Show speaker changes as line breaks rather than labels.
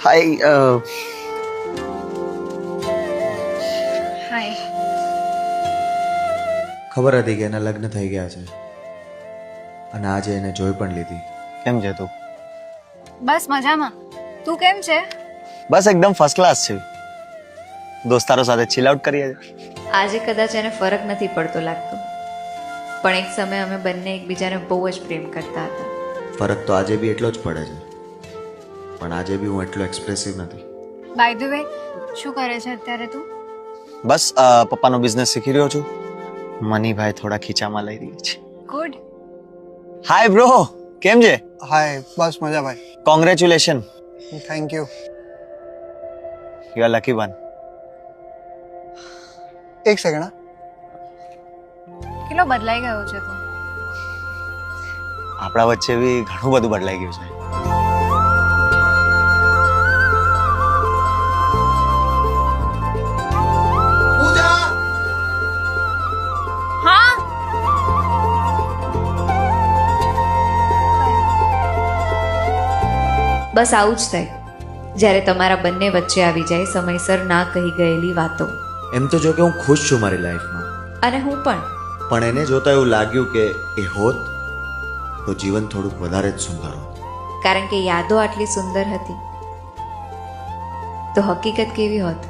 હાય
હાય.
ખબર હતી કે એના લગ્ન થઈ ગયા છે અને આજે એને જોઈ પણ લીધી.
કેમ છે તું?
બસ મજામાં. તું કેમ છે?
બસ એકદમ ફર્સ્ટ ક્લાસ છે. દોસ્તારો સાથે ચીલ આઉટ કરીએ છીએ.
આજે કદાચ એને ફરક નથી પડતો લાગતો, પણ એક સમયે અમે બંને એકબીજાને બહુ જ પ્રેમ કરતા હતા.
ફરક તો આજે બી એટલો જ પડે છે, પણ આજે બી હું એટલો એક્સપ્રેસિવ નથી.
બાય ધ વે, શું કરે છે અત્યારે તું?
બસ પપ્પાનો બિઝનેસ શીખી રહ્યો છું. મનીભાઈ થોડા ખીચામાં લઈ રહ્યા છે.
ગુડ.
હાય બ્રો, કેમ છે?
હાય, બસ મજા ભાઈ.
Congratulation,
thank you.
You are lucky one.
એક સેકન્ડ.
કેટલો બદલાઈ ગયો છે તું.
આપણા વચ્ચે બી ઘણું બધું બદલાઈ ગયું છે.
હા.
બસ આવું જ થાય જ્યારે તમારા બંને વચ્ચે આવી જાય સમયસર ના કહી ગયેલી વાતો.
એમ તો જો કે હું ખુશ છું મારી લાઈફમાં,
અને હું
પણ એને જોતા એવું લાગ્યું કે એ હોત તો જીવન થોડુંક વધારે જ સુંદર હોત.
કારણ કે યાદો આટલી સુંદર હતી તો હકીકત કેવી હોત.